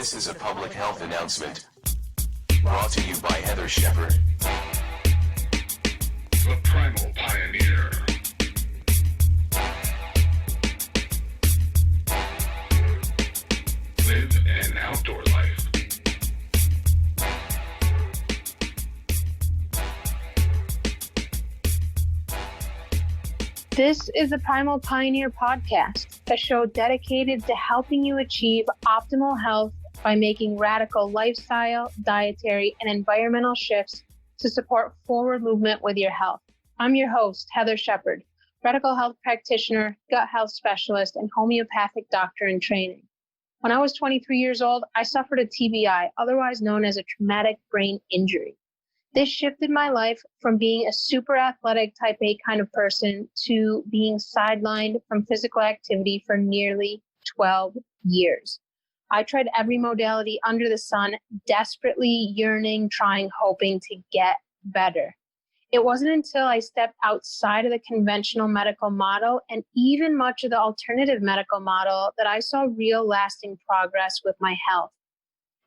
This is a public health announcement brought to you by Heather Shepard, the Primal Pioneer. Live an outdoor life. This is the Primal Pioneer podcast, a show dedicated to helping you achieve optimal health by making radical lifestyle, dietary, and environmental shifts to support forward movement with your health. I'm your host, Heather Shepard, radical health practitioner, gut health specialist, and homeopathic doctor in training. When I was 23 years old, I suffered a TBI, otherwise known as a traumatic brain injury. This shifted my life from being a super athletic type A kind of person to being sidelined from physical activity for nearly 12 years. I tried every modality under the sun, desperately yearning, trying, hoping to get better. It wasn't until I stepped outside of the conventional medical model and even much of the alternative medical model that I saw real lasting progress with my health.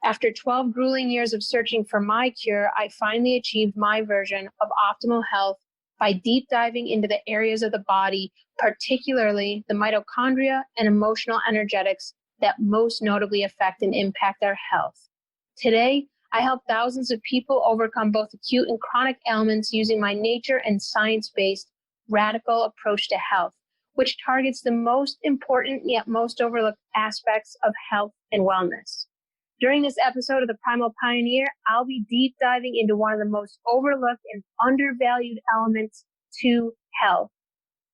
After 12 grueling years of searching for my cure, I finally achieved my version of optimal health by deep diving into the areas of the body, particularly the mitochondria and emotional energetics that most notably affect and impact our health. Today, I help thousands of people overcome both acute and chronic ailments using my nature and science-based radical approach to health, which targets the most important yet most overlooked aspects of health and wellness. During this episode of the Primal Pioneer, I'll be deep diving into one of the most overlooked and undervalued elements to health,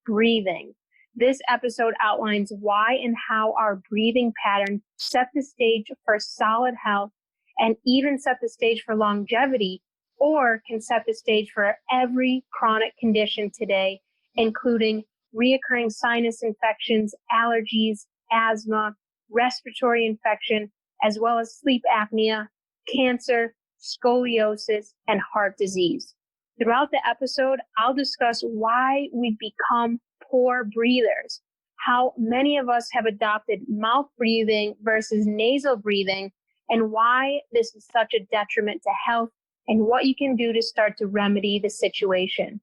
breathing. This episode outlines why and how our breathing patterns set the stage for solid health and even set the stage for longevity, or can set the stage for every chronic condition today, including reoccurring sinus infections, allergies, asthma, respiratory infection, as well as sleep apnea, cancer, scoliosis, and heart disease. Throughout the episode, I'll discuss why we've become poor breathers, how many of us have adopted mouth breathing versus nasal breathing, and why this is such a detriment to health, and what you can do to start to remedy the situation.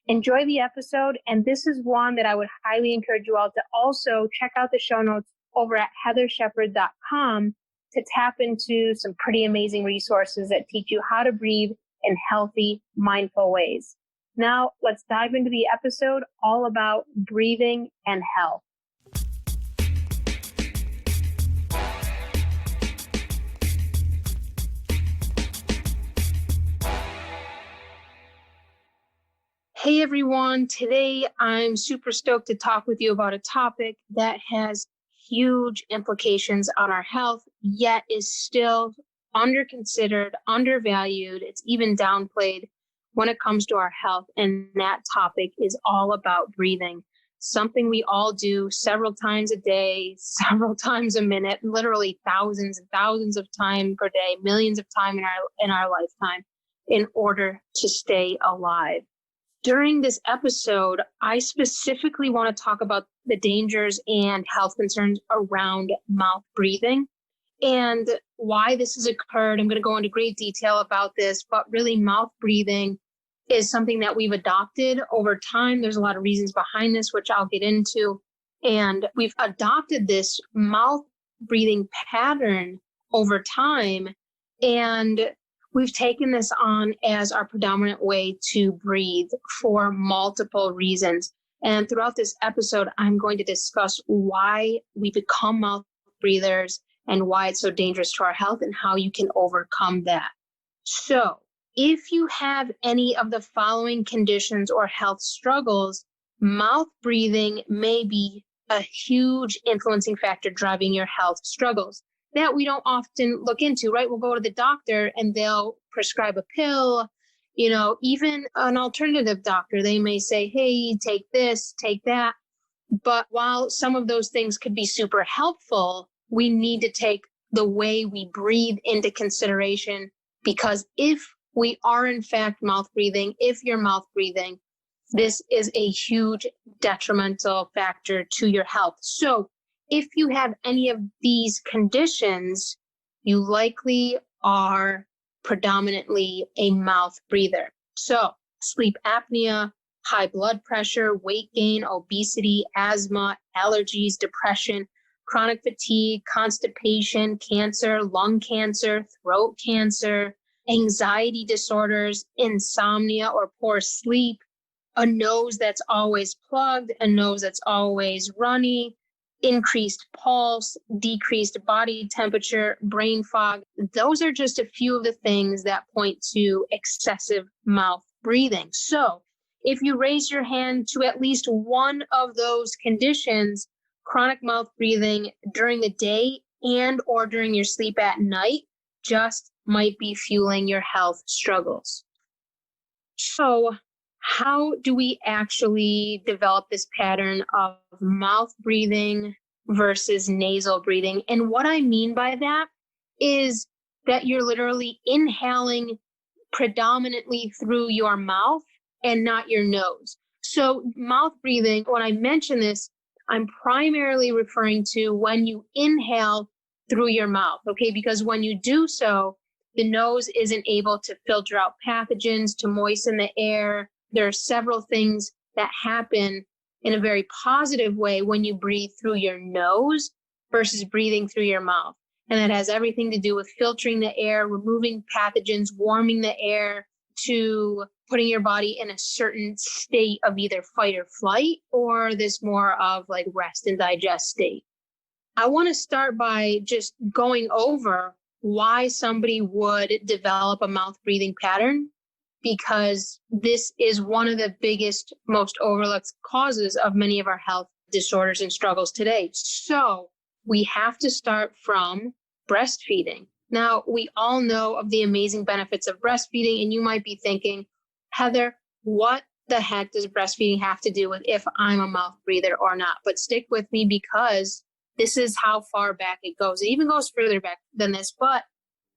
Enjoy the episode, and this is one that I would highly encourage you all to also check out the show notes over at heathershepard.com to tap into some pretty amazing resources that teach you how to breathe in healthy, mindful ways. Now, let's dive into the episode all about breathing and health. Hey everyone, today I'm super stoked to talk with you about a topic that has huge implications on our health, yet is still underconsidered, undervalued. It's even downplayed when it comes to our health. And that topic is all about breathing, something we all do several times a day, several times a minute, literally thousands and thousands of times per day, millions of times in our lifetime in order to stay alive. During this episode, I specifically want to talk about the dangers and health concerns around mouth breathing and why this has occurred. I'm going to go into great detail about this, but really mouth breathing is something that we've adopted over time. There's a lot of reasons behind this, which I'll get into. And we've adopted this mouth breathing pattern over time. And we've taken this on as our predominant way to breathe for multiple reasons. And throughout this episode, I'm going to discuss why we become mouth breathers and why it's so dangerous to our health and how you can overcome that. So if you have any of the following conditions or health struggles, mouth breathing may be a huge influencing factor driving your health struggles that we don't often look into, right? We'll go to the doctor and they'll prescribe a pill, even an alternative doctor. They may say, hey, take this, take that. But while some of those things could be super helpful, we need to take the way we breathe into consideration, because if we are in fact mouth breathing, if you're mouth breathing, this is a huge detrimental factor to your health. So if you have any of these conditions, you likely are predominantly a mouth breather. So sleep apnea, high blood pressure, weight gain, obesity, asthma, allergies, depression, chronic fatigue, constipation, cancer, lung cancer, throat cancer, anxiety disorders, insomnia or poor sleep, a nose that's always plugged, a nose that's always runny, increased pulse, decreased body temperature, brain fog. Those are just a few of the things that point to excessive mouth breathing. So if you raise your hand to at least one of those conditions, chronic mouth breathing during the day and or during your sleep at night just might be fueling your health struggles. So how do we actually develop this pattern of mouth breathing versus nasal breathing? And what I mean by that is that you're literally inhaling predominantly through your mouth and not your nose. So mouth breathing, when I mention this, I'm primarily referring to when you inhale through your mouth, okay? Because when you do so, the nose isn't able to filter out pathogens, to moisten the air. There are several things that happen in a very positive way when you breathe through your nose versus breathing through your mouth. And that has everything to do with filtering the air, removing pathogens, warming the air, to putting your body in a certain state of either fight or flight, or this more of like rest and digest state. I want to start by just going over why somebody would develop a mouth breathing pattern, because this is one of the biggest, most overlooked causes of many of our health disorders and struggles today. So we have to start from breastfeeding. Now, we all know of the amazing benefits of breastfeeding, and you might be thinking, Heather, what the heck does breastfeeding have to do with if I'm a mouth breather or not? But stick with me, because this is how far back it goes. It even goes further back than this, but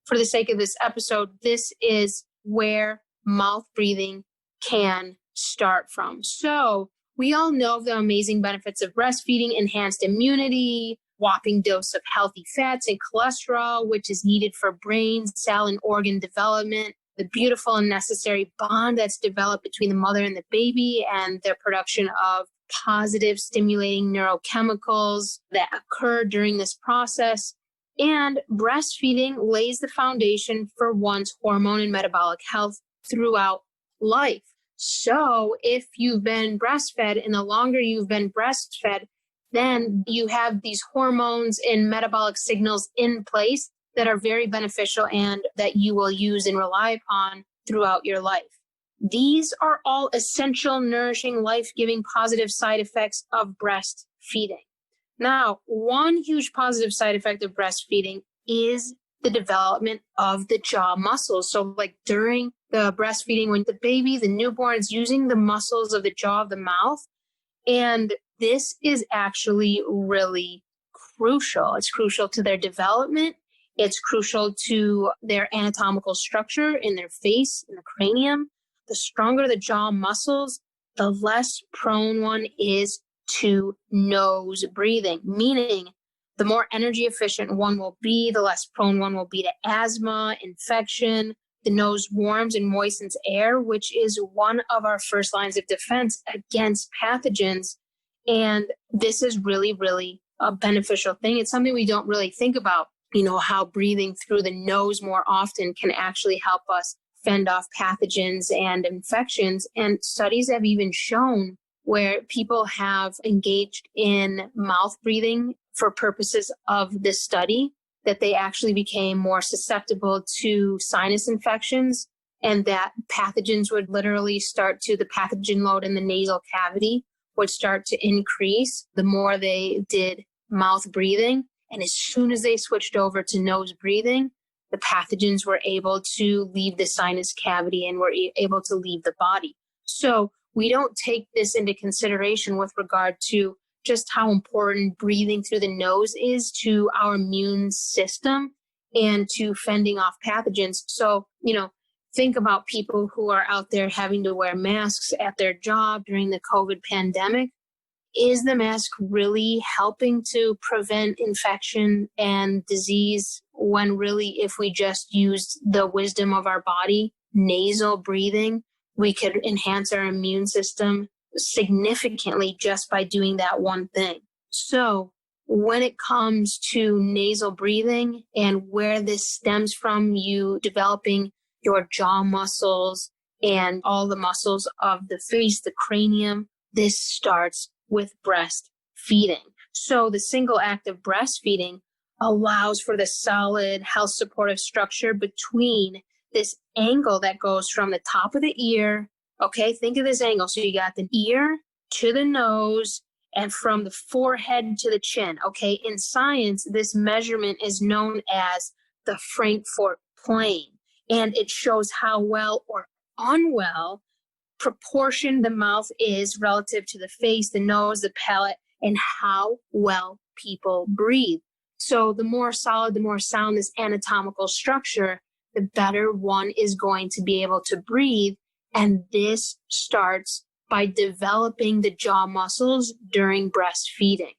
for the sake of this episode, this is where mouth breathing can start from. So we all know the amazing benefits of breastfeeding: enhanced immunity, whopping dose of healthy fats and cholesterol, which is needed for brain, cell, and organ development, the beautiful and necessary bond that's developed between the mother and the baby, and the production of positive stimulating neurochemicals that occur during this process. And breastfeeding lays the foundation for one's hormone and metabolic health throughout life. So if you've been breastfed, and the longer you've been breastfed, then you have these hormones and metabolic signals in place that are very beneficial and that you will use and rely upon throughout your life. These are all essential, nourishing, life-giving, positive side effects of breastfeeding. Now, one huge positive side effect of breastfeeding is the development of the jaw muscles. So like during the breastfeeding, when the baby, the newborn, is using the muscles of the jaw of the mouth, and this is actually really crucial. It's crucial to their development. It's crucial to their anatomical structure in their face, in the cranium. The stronger the jaw muscles, the less prone one is to nose breathing, meaning the more energy efficient one will be, the less prone one will be to asthma, infection. The nose warms and moistens air, which is one of our first lines of defense against pathogens. And this is really, really a beneficial thing. It's something we don't really think about, how breathing through the nose more often can actually help us fend off pathogens and infections. And studies have even shown where people have engaged in mouth breathing for purposes of this study, that they actually became more susceptible to sinus infections, and that pathogens would literally the pathogen load in the nasal cavity would start to increase the more they did mouth breathing. And as soon as they switched over to nose breathing, the pathogens were able to leave the sinus cavity and were able to leave the body. So we don't take this into consideration with regard to just how important breathing through the nose is to our immune system and to fending off pathogens. So, think about people who are out there having to wear masks at their job during the COVID pandemic. is the mask really helping to prevent infection and disease when really if we just used the wisdom of our body, nasal breathing, we could enhance our immune system significantly just by doing that one thing. So when it comes to nasal breathing and where this stems from, you developing your jaw muscles and all the muscles of the face, the cranium, this starts with breastfeeding. So the single act of breastfeeding allows for the solid health supportive structure between this angle that goes from the top of the ear. Okay, think of this angle. So you got the ear to the nose and from the forehead to the chin. Okay, in science, this measurement is known as the Frankfurt plane, and it shows how well or unwell proportioned the mouth is relative to the face, the nose, the palate, and how well people breathe. So the more solid, the more sound this anatomical structure, the better one is going to be able to breathe. And this starts by developing the jaw muscles during breastfeeding.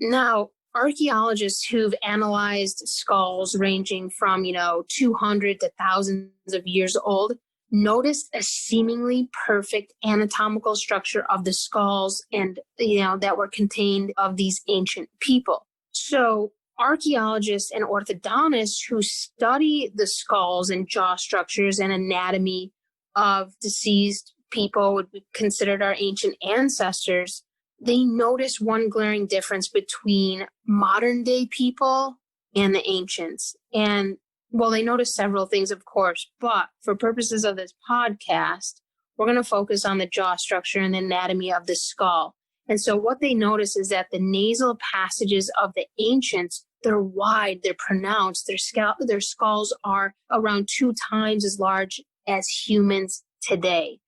Now, archaeologists who've analyzed skulls ranging from, 200 to thousands of years old noticed a seemingly perfect anatomical structure of the skulls and, that were contained of these ancient people. So archaeologists and orthodontists who study the skulls and jaw structures and anatomy of deceased people would be considered our ancient ancestors, they notice one glaring difference between modern day people and the ancients. And well, they notice several things, of course, but for purposes of this podcast, we're going to focus on the jaw structure and the anatomy of the skull. And so what they notice is that the nasal passages of the ancients, they're wide, they're pronounced, their skulls are around 2 times as large as humans today.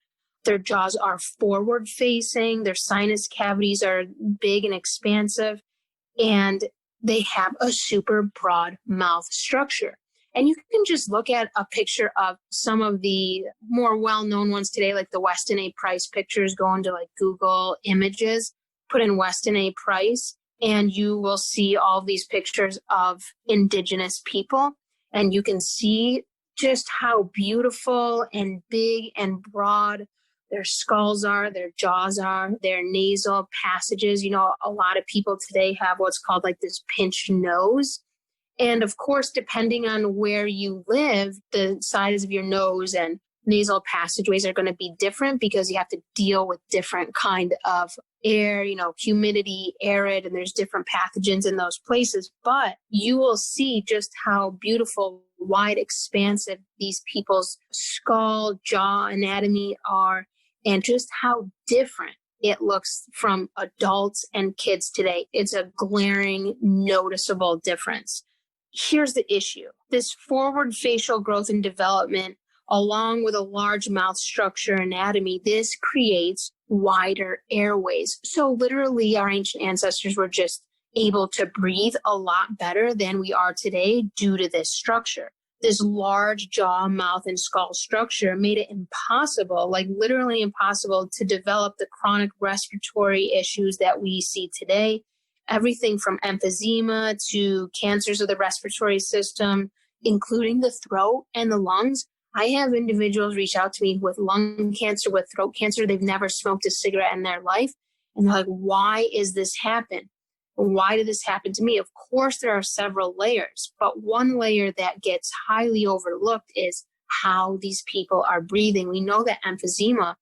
Their jaws are forward facing, their sinus cavities are big and expansive, and they have a super broad mouth structure. And you can just look at a picture of some of the more well-known ones today, like the Weston A. Price pictures. Go into like Google Images, put in Weston A. Price, and you will see all these pictures of indigenous people. And you can see just how beautiful and big and broad their skulls are, their jaws are, their nasal passages. A lot of people today have what's called like this pinched nose. And of course, depending on where you live, the size of your nose and nasal passageways are going to be different because you have to deal with different kind of air, humidity, arid, and there's different pathogens in those places. But you will see just how beautiful, wide, expansive these people's skull, jaw, anatomy are, and just how different it looks from adults and kids today. It's a glaring, noticeable difference. Here's the issue. This forward facial growth and development, along with a large mouth structure anatomy, this creates wider airways. So literally our ancient ancestors were just able to breathe a lot better than we are today due to this structure. This large jaw, mouth, and skull structure made it impossible, like literally impossible, to develop the chronic respiratory issues that we see today. Everything from emphysema to cancers of the respiratory system, including the throat and the lungs. I have individuals reach out to me with lung cancer, with throat cancer. They've never smoked a cigarette in their life. And they're like, why is this happen? Why did this happen to me? Of course, there are several layers, but one layer that gets highly overlooked is how these people are breathing. We know that emphysema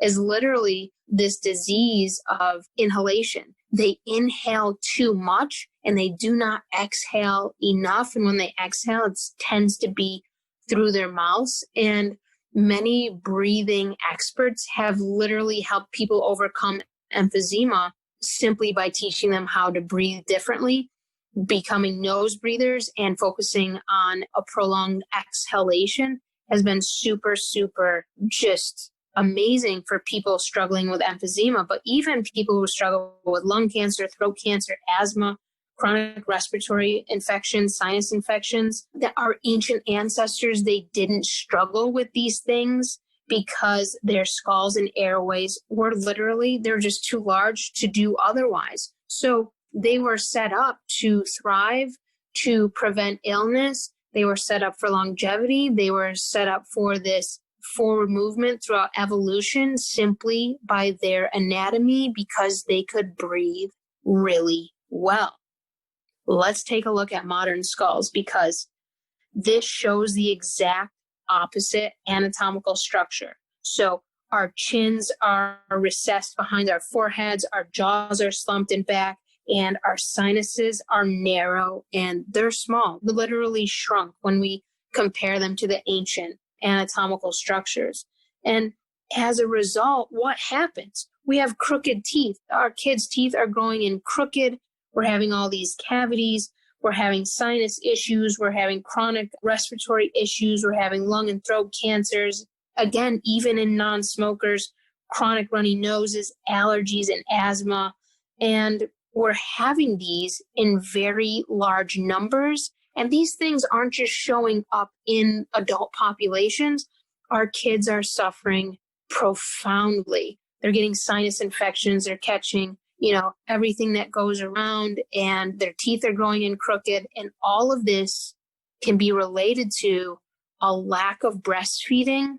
is literally this disease of inhalation. They inhale too much and they do not exhale enough. And when they exhale, it tends to be through their mouths. And many breathing experts have literally helped people overcome emphysema simply by teaching them how to breathe differently, becoming nose breathers, and focusing on a prolonged exhalation has been super, super just amazing for people struggling with emphysema. But even people who struggle with lung cancer, throat cancer, asthma, chronic respiratory infections, sinus infections, that our ancient ancestors, they didn't struggle with these things because their skulls and airways they're just too large to do otherwise. So they were set up to thrive, to prevent illness. They were set up for longevity. They were set up for this forward movement throughout evolution simply by their anatomy because they could breathe really well. Let's take a look at modern skulls because this shows the exact opposite anatomical structure. So our chins are recessed behind our foreheads, our jaws are slumped in back, and our sinuses are narrow and they're small, literally shrunk when we compare them to the ancient anatomical structures. And as a result, what happens? We have crooked teeth. Our kids' teeth are growing in crooked. We're having all these cavities. We're having sinus issues. We're having chronic respiratory issues. We're having lung and throat cancers. Again, even in non-smokers, chronic runny noses, allergies, and asthma. And we're having these in very large numbers. And these things aren't just showing up in adult populations. Our kids are suffering profoundly. They're getting sinus infections. They're catching, everything that goes around, and their teeth are growing in crooked. And all of this can be related to a lack of breastfeeding.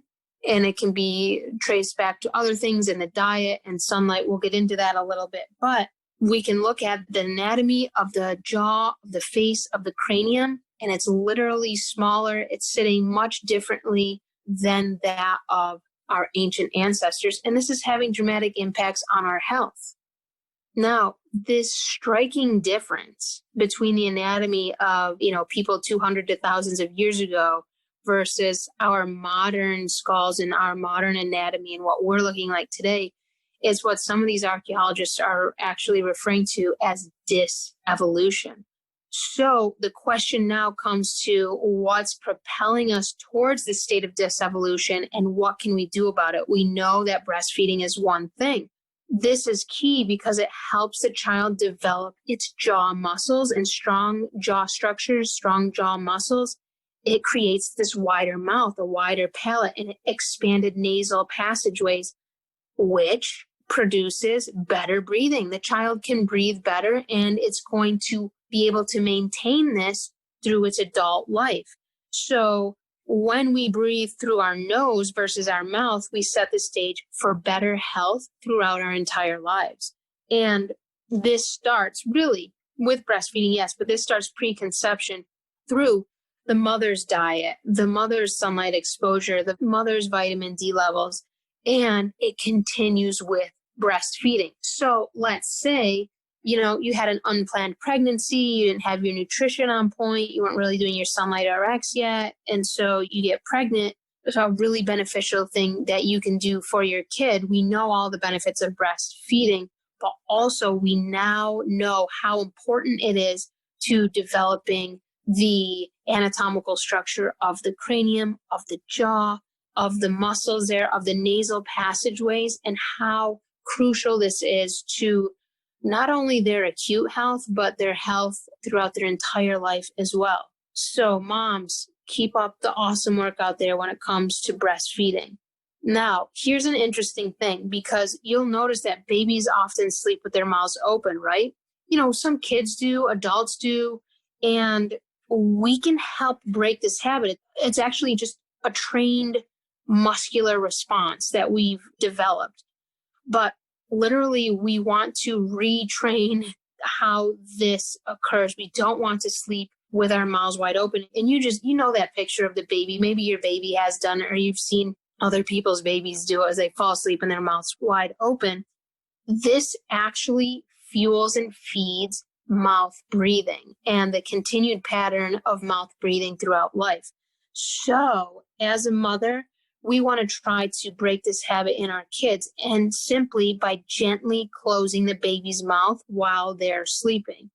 And it can be traced back to other things in the diet and sunlight. We'll get into that a little bit. But we can look at the anatomy of the jaw, of the face, of the cranium, and it's literally smaller. It's sitting much differently than that of our ancient ancestors. And this is having dramatic impacts on our health. Now, this striking difference between the anatomy of, people 200 to thousands of years ago versus our modern skulls and our modern anatomy and what we're looking like today is what some of these archaeologists are actually referring to as disevolution. So the question now comes to what's propelling us towards this state of disevolution and what can we do about it? We know that breastfeeding is one thing. This is key because it helps the child develop its jaw muscles and strong jaw structures, strong jaw muscles. It creates this wider mouth, a wider palate, and expanded nasal passageways, which produces better breathing. The child can breathe better, and it's going to be able to maintain this through its adult life. So when we breathe through our nose versus our mouth, we set the stage for better health throughout our entire lives. And this starts really with breastfeeding, yes, but this starts preconception through the mother's diet, the mother's sunlight exposure, the mother's vitamin D levels, and it continues with breastfeeding. So let's say, you had an unplanned pregnancy, you didn't have your nutrition on point, you weren't really doing your Sunlight RX yet, and so you get pregnant. It's a really beneficial thing that you can do for your kid. We know all the benefits of breastfeeding, but also we now know how important it is to developing the anatomical structure of the cranium, of the jaw, of the muscles there, of the nasal passageways, and how crucial this is to not only their acute health, but their health throughout their entire life as well. So moms, keep up the awesome work out there when it comes to breastfeeding. Now, here's an interesting thing, because you'll notice that babies often sleep with their mouths open, right? Some kids do, adults do, and we can help break this habit. It's actually just a trained muscular response that we've developed. But literally, we want to retrain how this occurs. We don't want to sleep with our mouths wide open. And you know that picture of the baby. Maybe your baby has done it, or you've seen other people's babies do it as they fall asleep and their mouths wide open. This actually fuels and feeds mouth breathing and the continued pattern of mouth breathing throughout life. So as a mother, we want to try to break this habit in our kids, and simply by gently closing the baby's mouth while they're sleeping.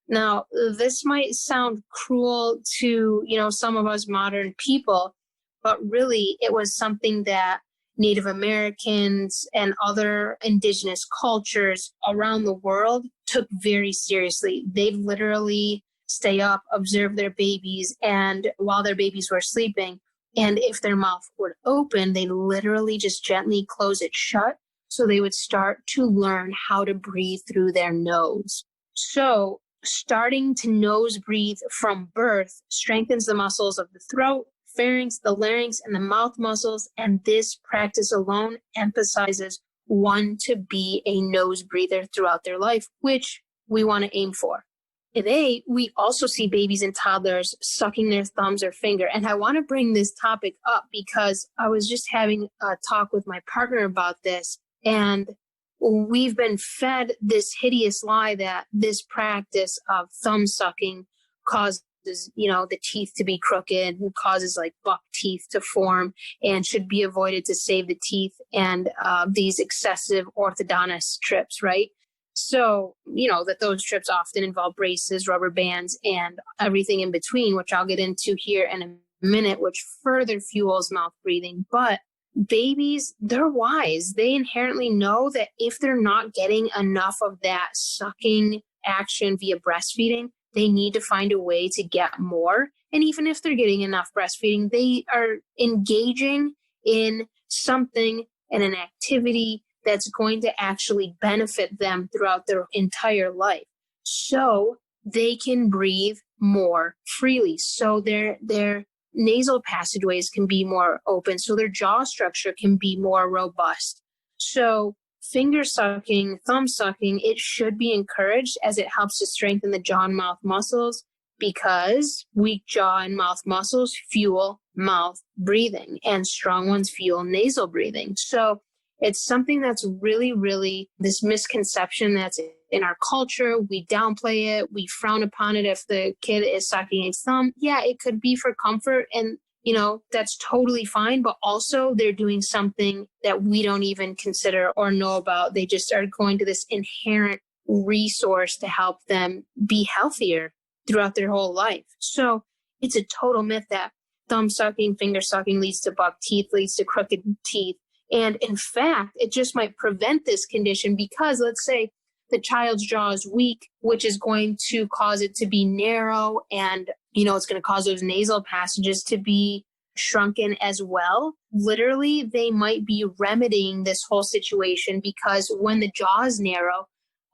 Now, this might sound cruel to, some of us modern people, but really it was something that Native Americans and other indigenous cultures around the world took very seriously. They'd literally stay up, observe their babies, and while their babies were sleeping, And if their mouth would open, they literally just gently close it shut. So they would start to learn how to breathe through their nose. So starting to nose breathe from birth strengthens the muscles of the throat, pharynx, the larynx, and the mouth muscles. And this practice alone emphasizes one to be a nose breather throughout their life, which we want to aim for. Today, we also see babies and toddlers sucking their thumbs or finger. And I want to bring this topic up because I was just having a talk with my partner about this. And we've been fed this hideous lie that this practice of thumb sucking causes, the teeth to be crooked and causes like buck teeth to form and should be avoided to save the teeth and these excessive orthodontist trips, right? So, that those trips often involve braces, rubber bands, and everything in between, which I'll get into here in a minute, which further fuels mouth breathing. But babies, they're wise. They inherently know that if they're not getting enough of that sucking action via breastfeeding, they need to find a way to get more. And even if they're getting enough breastfeeding, they are engaging in something, in an activity that's going to actually benefit them throughout their entire life. So they can breathe more freely. So their nasal passageways can be more open. So their jaw structure can be more robust. So finger sucking, thumb sucking, it should be encouraged as it helps to strengthen the jaw and mouth muscles because weak jaw and mouth muscles fuel mouth breathing and strong ones fuel nasal breathing. So it's something that's really, really this misconception that's in our culture. We downplay it. We frown upon it if the kid is sucking his thumb. Yeah, it could be for comfort and, that's totally fine. But also they're doing something that we don't even consider or know about. They just are going to this inherent resource to help them be healthier throughout their whole life. So it's a total myth that thumb sucking, finger sucking leads to buck teeth, leads to crooked teeth. And in fact, it just might prevent this condition because let's say the child's jaw is weak, which is going to cause it to be narrow and, it's going to cause those nasal passages to be shrunken as well. Literally, they might be remedying this whole situation because when the jaw is narrow,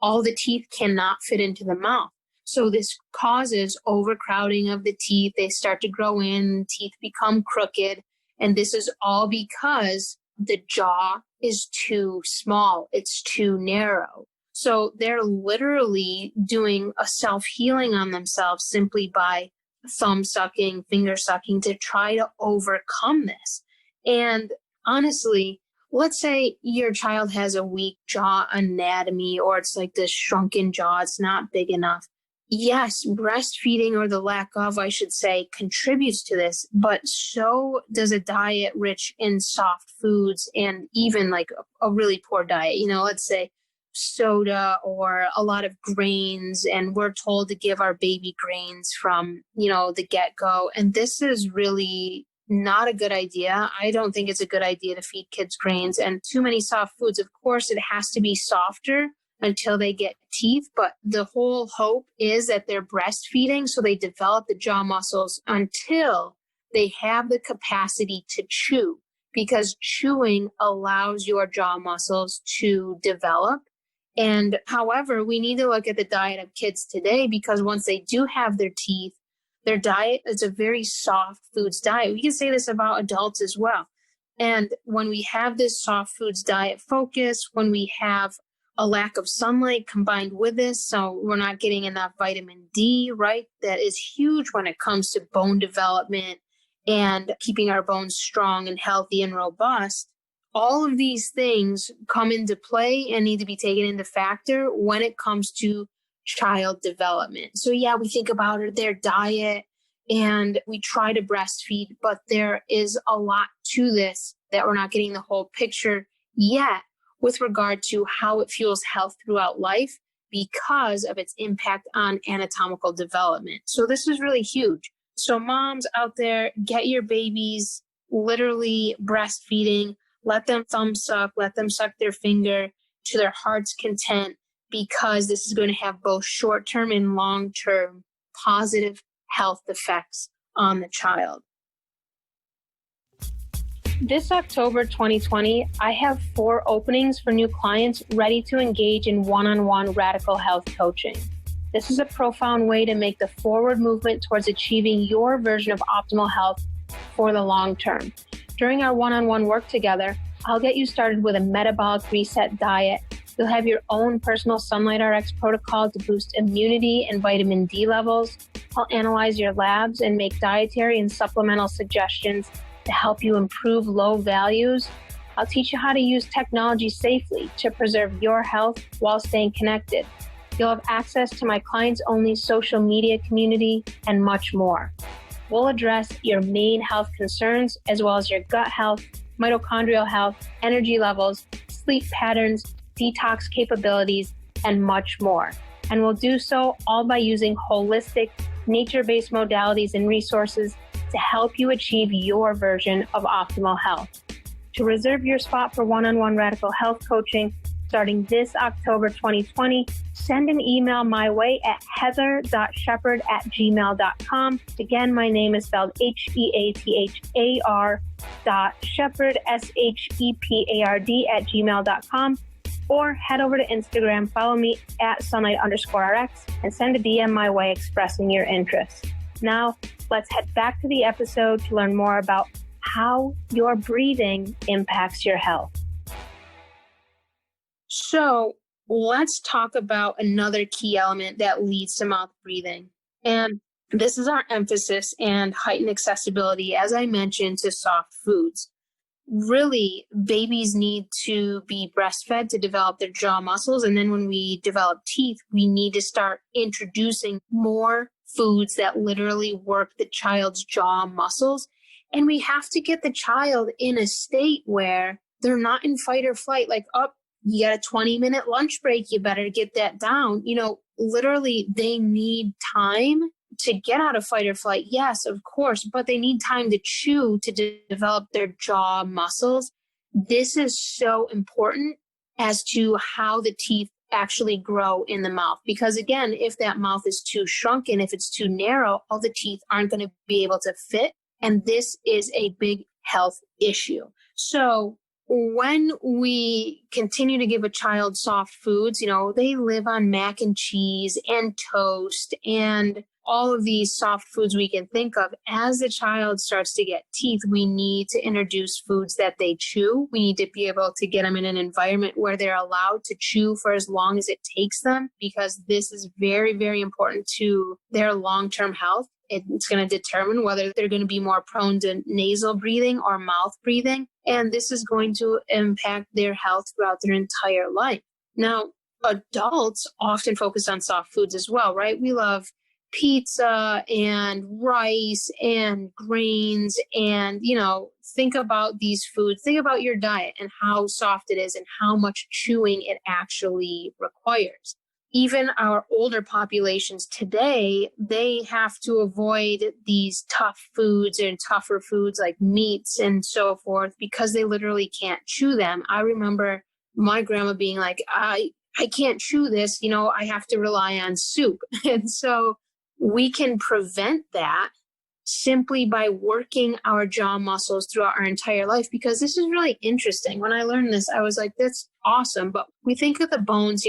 all the teeth cannot fit into the mouth. So this causes overcrowding of the teeth. They start to grow in, teeth become crooked. And this is all because the jaw is too small. It's too narrow. So they're literally doing a self-healing on themselves simply by thumb sucking, finger sucking to try to overcome this. And honestly, let's say your child has a weak jaw anatomy or it's like this shrunken jaw. It's not big enough. Yes, breastfeeding or the lack of, I should say, contributes to this, but so does a diet rich in soft foods and even like a really poor diet. Let's say soda or a lot of grains, and we're told to give our baby grains from, the get-go. And this is really not a good idea. I don't think it's a good idea to feed kids grains and too many soft foods. Of course, it has to be softer until they get teeth. But the whole hope is that they're breastfeeding so they develop the jaw muscles until they have the capacity to chew, because chewing allows your jaw muscles to develop. And however, we need to look at the diet of kids today because once they do have their teeth, their diet is a very soft foods diet. We can say this about adults as well. And when we have this soft foods diet focus, when we have a lack of sunlight combined with this, so we're not getting enough vitamin D, right? That is huge when it comes to bone development and keeping our bones strong and healthy and robust. All of these things come into play and need to be taken into factor when it comes to child development. So yeah, we think about their diet and we try to breastfeed, but there is a lot to this that we're not getting the whole picture yet with regard to how it fuels health throughout life because of its impact on anatomical development. So this is really huge. So moms out there, get your babies literally breastfeeding, let them thumb suck, let them suck their finger to their heart's content, because this is going to have both short-term and long-term positive health effects on the child. This October 2020, I have 4 openings for new clients ready to engage in one-on-one radical health coaching. This is a profound way to make the forward movement towards achieving your version of optimal health for the long term. During our one-on-one work together, I'll get you started with a metabolic reset diet. You'll have your own personal Sunlight RX protocol to boost immunity and vitamin D levels. I'll analyze your labs and make dietary and supplemental suggestions to help you improve low values. I'll teach you how to use technology safely to preserve your health while staying connected. You'll have access to my clients-only social media community and much more. We'll address your main health concerns as well as your gut health, mitochondrial health, energy levels, sleep patterns, detox capabilities, and much more. And we'll do so all by using holistic, nature-based modalities and resources to help you achieve your version of optimal health. To reserve your spot for one-on-one radical health coaching starting this October 2020, send an email my way at heather.shepherd@gmail.com. Again, my name is spelled HEATHAR.Shepherd, SHEPARD@gmail.com. Or head over to Instagram, follow me at sunlight_RX, and send a DM my way expressing your interest. Now, let's head back to the episode to learn more about how your breathing impacts your health. So let's talk about another key element that leads to mouth breathing. And this is our emphasis and heightened accessibility, as I mentioned, to soft foods. Really, babies need to be breastfed to develop their jaw muscles. And then when we develop teeth, we need to start introducing more foods that literally work the child's jaw muscles. And we have to get the child in a state where they're not in fight or flight, like, oh, you got a 20-minute lunch break, you better get that down. Literally, they need time to get out of fight or flight. Yes, of course, but they need time to chew to develop their jaw muscles. This is so important as to how the teeth actually grow in the mouth. Because again, if that mouth is too shrunken, if it's too narrow, all the teeth aren't going to be able to fit. And this is a big health issue. So when we continue to give a child soft foods, they live on mac and cheese and toast and all of these soft foods we can think of. As the child starts to get teeth, we need to introduce foods that they chew. We need to be able to get them in an environment where they're allowed to chew for as long as it takes them, because this is very, very important to their long-term health. It's going to determine whether they're going to be more prone to nasal breathing or mouth breathing. And this is going to impact their health throughout their entire life. Now, adults often focus on soft foods as well, right? We love pizza and rice and grains and, think about these foods. Think about your diet and how soft it is and how much chewing it actually requires. Even our older populations today, they have to avoid these tough foods and tougher foods like meats and so forth because they literally can't chew them. I remember my grandma being like, I can't chew this, I have to rely on soup. And so we can prevent that simply by working our jaw muscles throughout our entire life, because this is really interesting. When I learned this, I was like, that's awesome. But we think of the bones,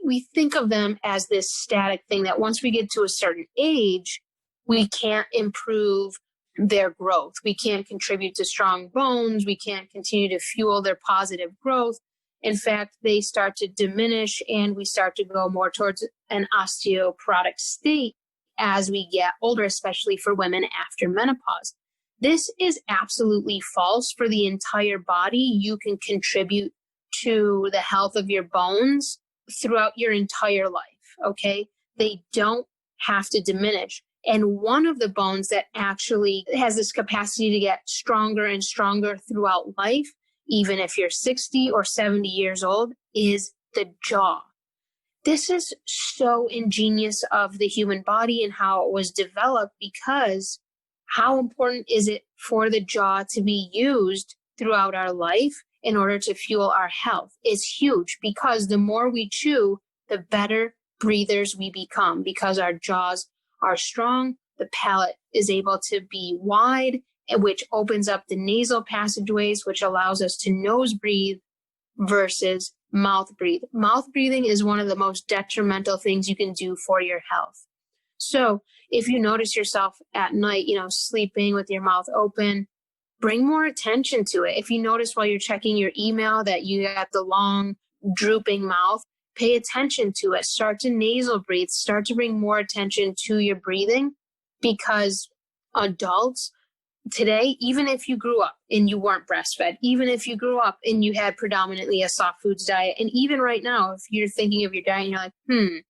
we think of them as this static thing that once we get to a certain age, we can't improve their growth. We can't contribute to strong bones. We can't continue to fuel their positive growth. In fact, they start to diminish and we start to go more towards an osteoporotic state as we get older, especially for women after menopause. This is absolutely false for the entire body. You can contribute to the health of your bones throughout your entire life, okay? They don't have to diminish. And one of the bones that actually has this capacity to get stronger and stronger throughout life, even if you're 60 or 70 years old, is the jaw. This is so ingenious of the human body and how it was developed, because how important is it for the jaw to be used throughout our life in order to fuel our health? Is huge, because the more we chew, the better breathers we become, because our jaws are strong, the palate is able to be wide, which opens up the nasal passageways, which allows us to nose breathe versus mouth breathe. Mouth breathing is one of the most detrimental things you can do for your health. So if you notice yourself at night, sleeping with your mouth open, bring more attention to it. If you notice while you're checking your email that you got the long drooping mouth, pay attention to it. Start to nasal breathe. Start to bring more attention to your breathing, because adults today, even if you grew up and you weren't breastfed, even if you grew up and you had predominantly a soft foods diet, and even right now, if you're thinking of your diet and you're like,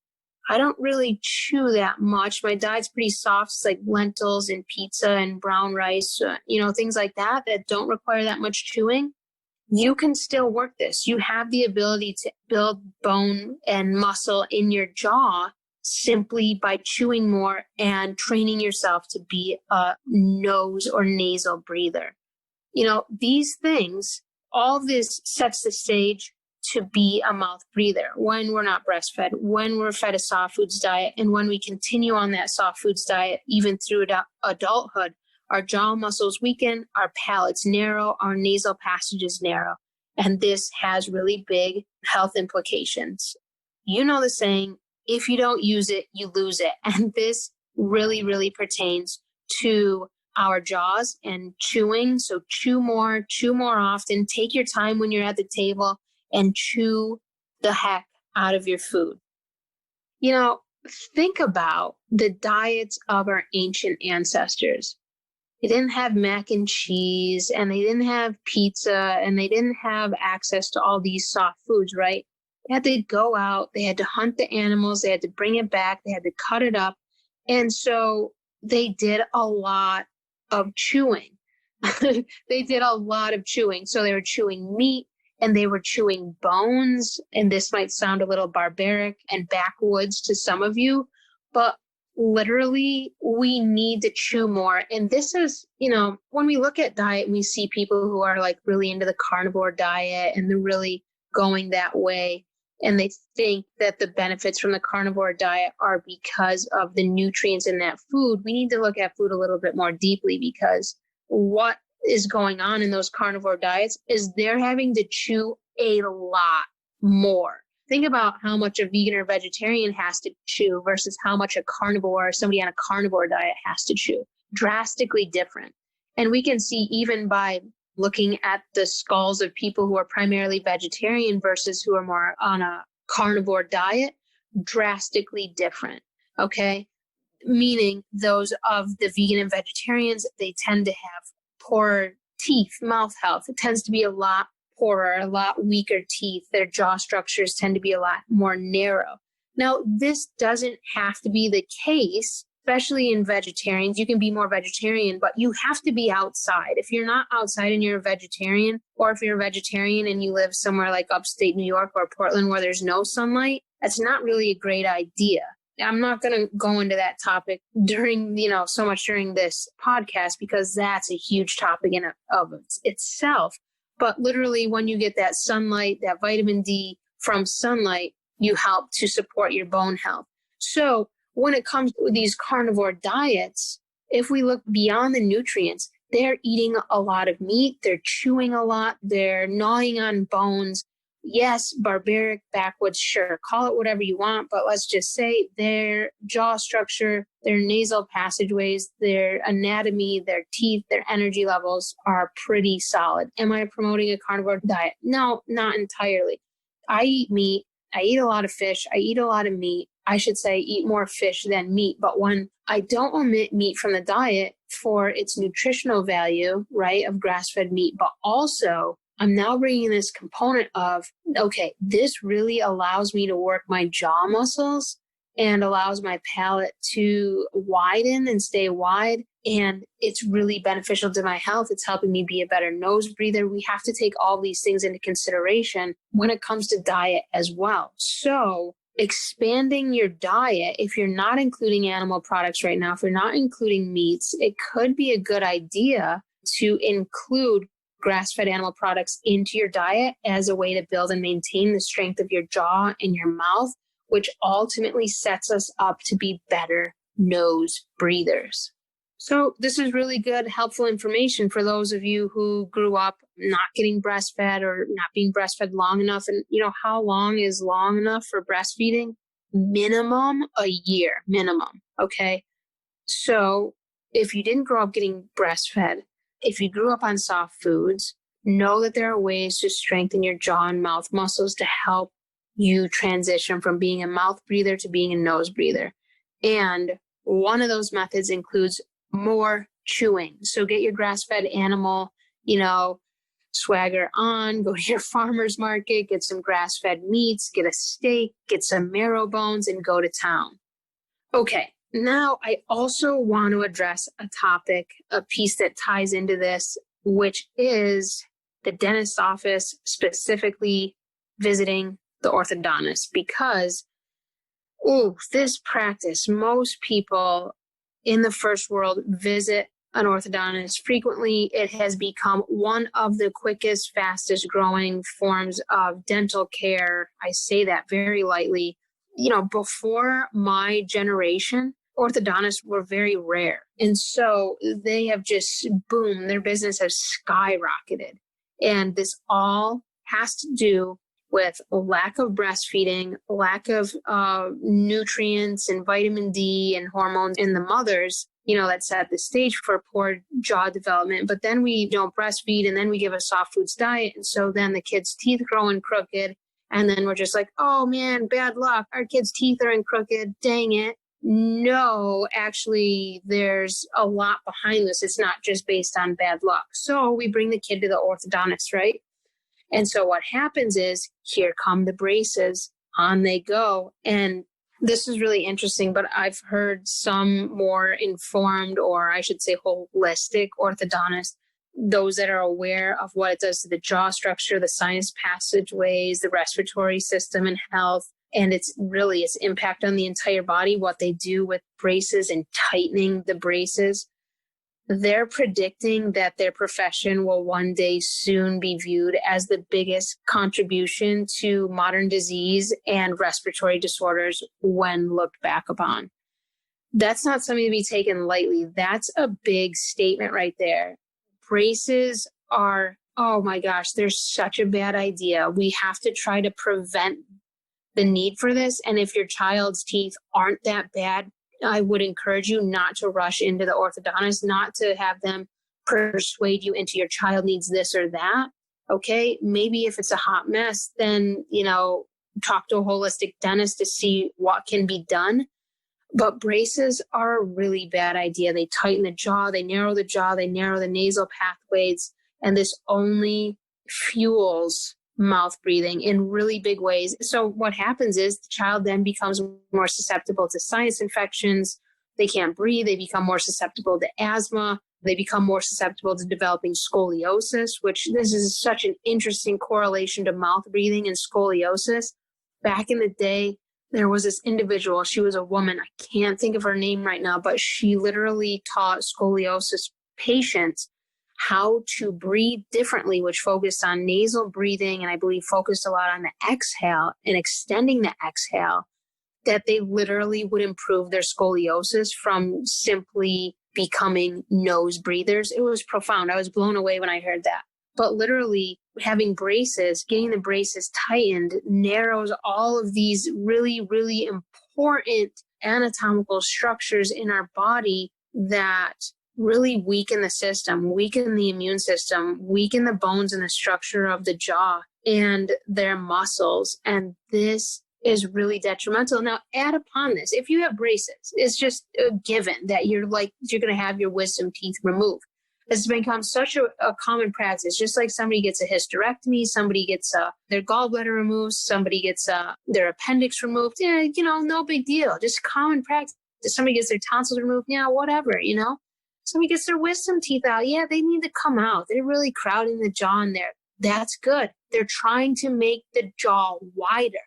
I don't really chew that much. My diet's pretty soft. It's like lentils and pizza and brown rice, things like that don't require that much chewing. You can still work this. You have the ability to build bone and muscle in your jaw simply by chewing more and training yourself to be a nose or nasal breather. These things, all this sets the stage to be a mouth breather when we're not breastfed, when we're fed a soft foods diet, and when we continue on that soft foods diet, even through adulthood. Our jaw muscles weaken, our palates narrow, our nasal passages narrow. And this has really big health implications. You know the saying, if you don't use it, you lose it. And this really, really pertains to our jaws and chewing. So chew more often. Take your time when you're at the table and chew the heck out of your food. Think about the diets of our ancient ancestors. They didn't have mac and cheese, and they didn't have pizza, and they didn't have access to all these soft foods, right? They had to go out, they had to hunt the animals, they had to bring it back, they had to cut it up. And so they did a lot of chewing. They did a lot of chewing. So they were chewing meat, and they were chewing bones. And this might sound a little barbaric and backwoods to some of you, but literally we need to chew more. And this is, when we look at diet, we see people who are like really into the carnivore diet and they're really going that way. And they think that the benefits from the carnivore diet are because of the nutrients in that food. We need to look at food a little bit more deeply, because what is going on in those carnivore diets is they're having to chew a lot more. Think about how much a vegan or vegetarian has to chew versus how much a carnivore or somebody on a carnivore diet has to chew. Drastically different. And we can see even by looking at the skulls of people who are primarily vegetarian versus who are more on a carnivore diet, drastically different. Okay. Meaning those of the vegan and vegetarians, they tend to have poorer teeth, mouth health. It tends to be a lot poorer, a lot weaker teeth. Their jaw structures tend to be a lot more narrow. Now, this doesn't have to be the case, especially in vegetarians. You can be more vegetarian, but you have to be outside. If you're not outside and you're a vegetarian, or if you're a vegetarian and you live somewhere like upstate New York or Portland where there's no sunlight, that's not really a great idea. I'm not going to go into that topic during, so much during this podcast, because that's a huge topic in of itself. But literally, when you get that sunlight, that vitamin D from sunlight, you help to support your bone health. So when it comes to these carnivore diets, if we look beyond the nutrients, they're eating a lot of meat, they're chewing a lot, they're gnawing on bones. Yes, barbaric, backwoods, sure, call it whatever you want, but let's just say their jaw structure, their nasal passageways, their anatomy, their teeth, their energy levels are pretty solid. Am I promoting a carnivore diet? No, not entirely. I eat meat. I eat a lot of fish. I eat a lot of meat. I should say eat more fish than meat. But when I don't omit meat from the diet for its nutritional value, right, of grass-fed meat, but also I'm now bringing this component of, okay, this really allows me to work my jaw muscles and allows my palate to widen and stay wide. And it's really beneficial to my health. It's helping me be a better nose breather. We have to take all these things into consideration when it comes to diet as well. So expanding your diet, if you're not including animal products right now, if you're not including meats, it could be a good idea to include grass-fed animal products into your diet as a way to build and maintain the strength of your jaw and your mouth, which ultimately sets us up to be better nose breathers. So this is really good, helpful information for those of you who grew up not getting breastfed or not being breastfed long enough. And how long is long enough for breastfeeding? Minimum a year, minimum. Okay. So if you didn't grow up getting breastfed, if you grew up on soft foods, know that there are ways to strengthen your jaw and mouth muscles to help you transition from being a mouth breather to being a nose breather. And one of those methods includes more chewing. So get your grass-fed animal, swagger on, go to your farmer's market, get some grass-fed meats, get a steak, get some marrow bones, and go to town. Okay, now I also want to address a piece that ties into this, which is the dentist's office, specifically visiting the orthodontist, because this practice, most people in the first world visit an orthodontist frequently. It has become one of the quickest, fastest growing forms of dental care. I say that very lightly. Before my generation, orthodontists were very rare. And so they have just, boom, their business has skyrocketed. And this all has to do with a lack of breastfeeding, lack of nutrients and vitamin D and hormones in the mothers, that set the stage for poor jaw development. But then we don't breastfeed, and then we give a soft foods diet. And so then the kids' teeth growing crooked. And then we're just like, oh man, bad luck. Our kids' teeth are in crooked. Dang it. No, actually, there's a lot behind this. It's not just based on bad luck. So we bring the kid to the orthodontist, right? And so what happens is, here come the braces, on they go. And this is really interesting, but I've heard some more informed, or I should say holistic orthodontists, those that are aware of what it does to the jaw structure, the sinus passageways, the respiratory system and health, and its impact on the entire body, what they do with braces and tightening the braces. They're predicting that their profession will one day soon be viewed as the biggest contribution to modern disease and respiratory disorders when looked back upon. That's not something to be taken lightly. That's a big statement right there. Braces are, oh my gosh, they're such a bad idea. We have to try to prevent the need for this. And if your child's teeth aren't that bad, I would encourage you not to rush into the orthodontist, not to have them persuade you into your child needs this or that. Okay, maybe if it's a hot mess, then, talk to a holistic dentist to see what can be done. But braces are a really bad idea. They tighten the jaw, they narrow the nasal pathways, and this only fuels mouth breathing in really big ways. So what happens is the child then becomes more susceptible to sinus infections. They can't breathe. They become more susceptible to asthma. They become more susceptible to developing scoliosis, which this is such an interesting correlation to mouth breathing and scoliosis. Back in the day, there was this individual. She was a woman. I can't think of her name right now, but she literally taught scoliosis patients how to breathe differently, which focused on nasal breathing, and I believe focused a lot on the exhale and extending the exhale, that they literally would improve their scoliosis from simply becoming nose breathers. It was profound. I was blown away when I heard that. But literally having braces, getting the braces tightened, narrows all of these really, really important anatomical structures in our body that really weaken the system, weaken the immune system, weaken the bones and the structure of the jaw and their muscles. And this is really detrimental. Now, add upon this, if you have braces, it's just a given that you're going to have your wisdom teeth removed. It's become such a common practice, just like somebody gets a hysterectomy, somebody gets their gallbladder removed, somebody gets their appendix removed. Yeah, no big deal. Just common practice. Somebody gets their tonsils removed. Yeah, whatever, Somebody gets their wisdom teeth out. Yeah, they need to come out. They're really crowding the jaw in there. That's good. They're trying to make the jaw wider.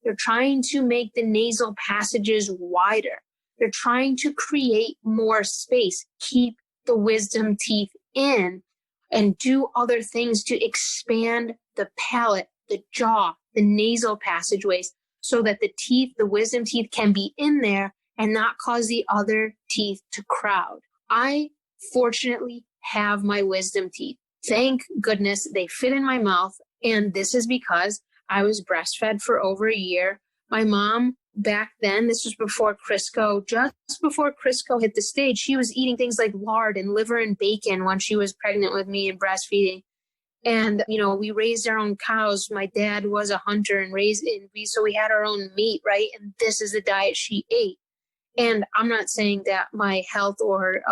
They're trying to make the nasal passages wider. They're trying to create more space, keep the wisdom teeth in, and do other things to expand the palate, the jaw, the nasal passageways, so that the wisdom teeth can be in there and not cause the other teeth to crowd. I fortunately have my wisdom teeth. Thank goodness they fit in my mouth. And this is because I was breastfed for over a year. My mom back then, this was before Crisco, just before Crisco hit the stage, she was eating things like lard and liver and bacon when she was pregnant with me and breastfeeding. And, we raised our own cows. My dad was a hunter and so we had our own meat, right? And this is the diet she ate. And I'm not saying that my health or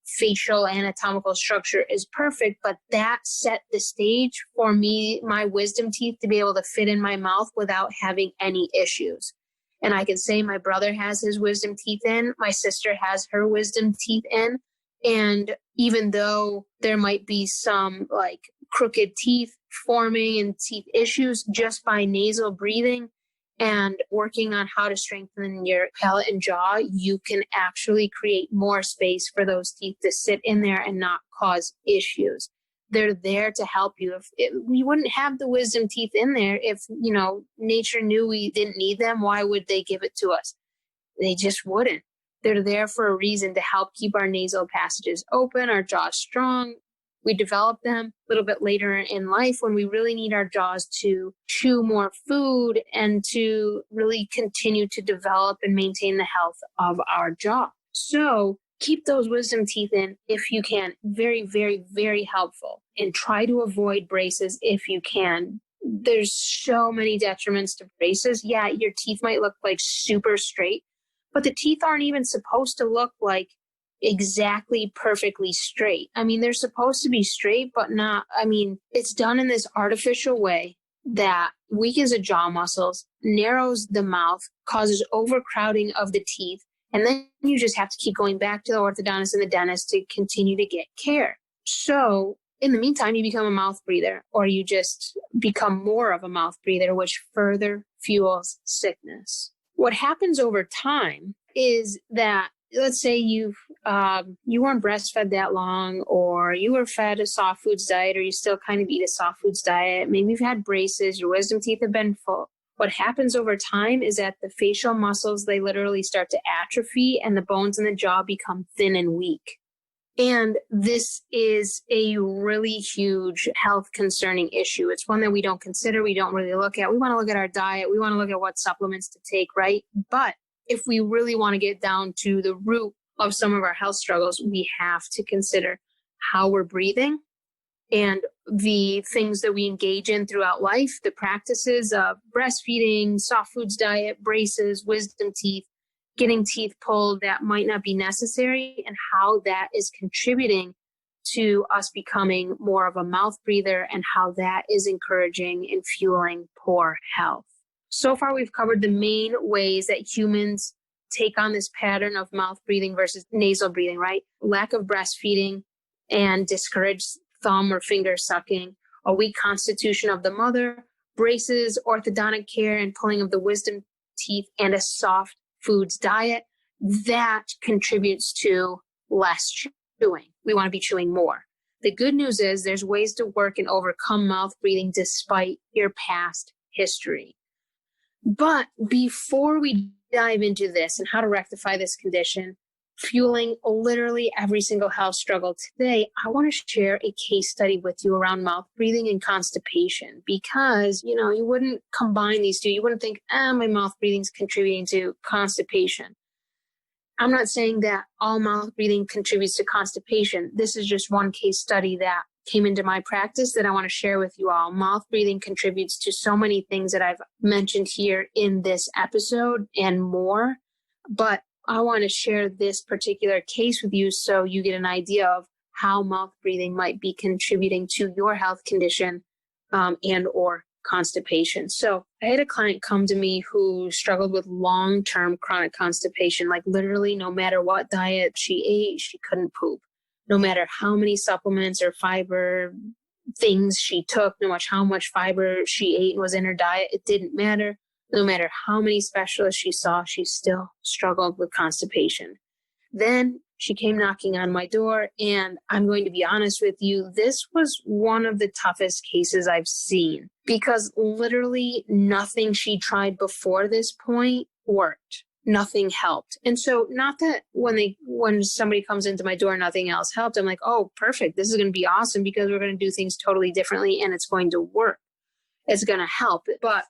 facial anatomical structure is perfect, but that set the stage for me, my wisdom teeth, to be able to fit in my mouth without having any issues. And I can say my brother has his wisdom teeth in, my sister has her wisdom teeth in. And even though there might be some like crooked teeth forming and teeth issues, just by nasal breathing and working on how to strengthen your palate and jaw, you can actually create more space for those teeth to sit in there and not cause issues. They're there to help you. We wouldn't have the wisdom teeth in there if, nature knew we didn't need them. Why would they give it to us? They just wouldn't. They're there for a reason, to help keep our nasal passages open, our jaws strong. We develop them a little bit later in life when we really need our jaws to chew more food and to really continue to develop and maintain the health of our jaw. So keep those wisdom teeth in if you can. Very, very, very helpful. And try to avoid braces if you can. There's so many detriments to braces. Yeah, your teeth might look like super straight, but the teeth aren't even supposed to look like exactly perfectly straight. I mean, they're supposed to be straight, but not, it's done in this artificial way that weakens the jaw muscles, narrows the mouth, causes overcrowding of the teeth. And then you just have to keep going back to the orthodontist and the dentist to continue to get care. So in the meantime, you become a mouth breather, or you just become more of a mouth breather, which further fuels sickness. What happens over time is that, let's say you weren't breastfed that long, or you were fed a soft foods diet, or you still kind of eat a soft foods diet. Maybe you've had braces, your wisdom teeth have been full. What happens over time is that the facial muscles, they literally start to atrophy, and the bones in the jaw become thin and weak. And this is a really huge health concerning issue. It's one that we don't consider, we don't really look at. We want to look at our diet, we want to look at what supplements to take, right? But if we really want to get down to the root of some of our health struggles, we have to consider how we're breathing and the things that we engage in throughout life, the practices of breastfeeding, soft foods diet, braces, wisdom teeth, getting teeth pulled that might not be necessary, and how that is contributing to us becoming more of a mouth breather, and how that is encouraging and fueling poor health. So far, we've covered the main ways that humans take on this pattern of mouth breathing versus nasal breathing, right? Lack of breastfeeding and discouraged thumb or finger sucking, a weak constitution of the mother, braces, orthodontic care, and pulling of the wisdom teeth, and a soft foods diet, that contributes to less chewing. We want to be chewing more. The good news is there's ways to work and overcome mouth breathing despite your past history. But before we dive into this and how to rectify this condition, fueling literally every single health struggle today, I want to share a case study with you around mouth breathing and constipation, because, you wouldn't combine these two. You wouldn't think, my mouth breathing is contributing to constipation. I'm not saying that all mouth breathing contributes to constipation. This is just one case study that came into my practice that I want to share with you all. Mouth breathing contributes to so many things that I've mentioned here in this episode and more, but I want to share this particular case with you so you get an idea of how mouth breathing might be contributing to your health condition and or constipation. So I had a client come to me who struggled with long-term chronic constipation. Like literally no matter what diet she ate, she couldn't poop. No matter how many supplements or fiber things she took, no matter how much fiber she ate and was in her diet, it didn't matter. No matter how many specialists she saw, she still struggled with constipation. Then she came knocking on my door, and I'm going to be honest with you, this was one of the toughest cases I've seen, because literally nothing she tried before this point worked. nothing helped. And so not that when somebody comes into my door, nothing else helped. I'm like, oh, perfect. This is going to be awesome because we're going to do things totally differently and it's going to work. It's going to help. But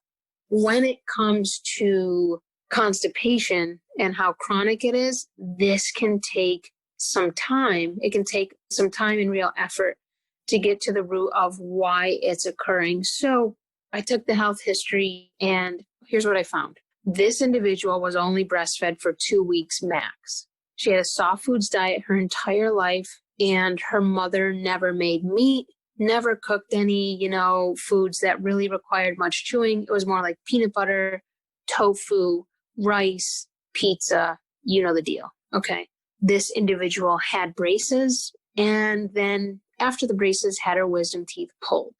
when it comes to constipation and how chronic it is, this can take some time. It can take some time and real effort to get to the root of why it's occurring. So I took the health history and here's what I found. This individual was only breastfed for 2 weeks max. She had a soft foods diet her entire life, and her mother never made meat, never cooked any, foods that really required much chewing. It was more like peanut butter, tofu, rice, pizza, you know the deal. Okay. This individual had braces, and then after the braces had her wisdom teeth pulled.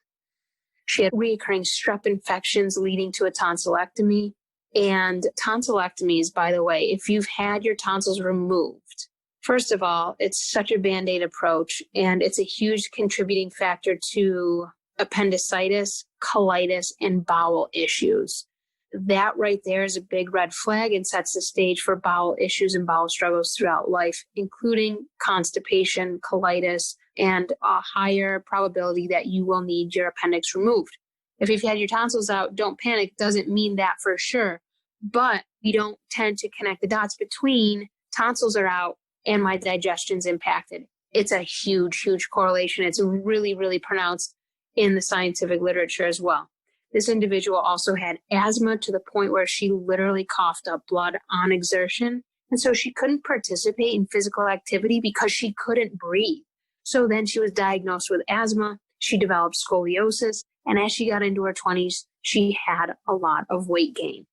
She had recurring strep infections leading to a tonsillectomy. And tonsillectomies, by the way, if you've had your tonsils removed, first of all, it's such a Band-Aid approach, and it's a huge contributing factor to appendicitis, colitis, and bowel issues. That right there is a big red flag and sets the stage for bowel issues and bowel struggles throughout life, including constipation, colitis, and a higher probability that you will need your appendix removed. If you've had your tonsils out, don't panic. Doesn't mean that for sure. But we don't tend to connect the dots between tonsils are out and my digestion's impacted. It's a huge, huge correlation. It's really, really pronounced in the scientific literature as well. This individual also had asthma to the point where she literally coughed up blood on exertion. And so she couldn't participate in physical activity because she couldn't breathe. So then she was diagnosed with asthma. She developed scoliosis. And as she got into her 20s, she had a lot of weight gain.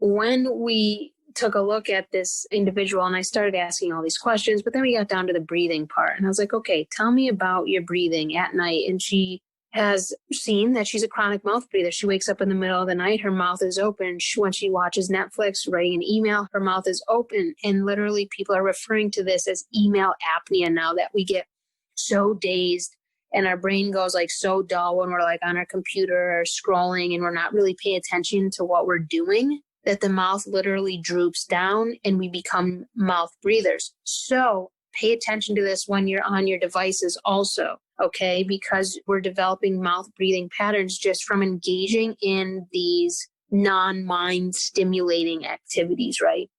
When we took a look at this individual and I started asking all these questions, but then we got down to the breathing part. And I was like, okay, tell me about your breathing at night. And she has seen that she's a chronic mouth breather. She wakes up in the middle of the night, her mouth is open. When she watches Netflix, writing an email, her mouth is open. And literally people are referring to this as email apnea now, that we get so dazed and our brain goes like so dull when we're like on our computer or scrolling and we're not really paying attention to what we're doing, that the mouth literally droops down and we become mouth breathers. So pay attention to this when you're on your devices also, okay? Because we're developing mouth breathing patterns just from engaging in these non-mind stimulating activities, right?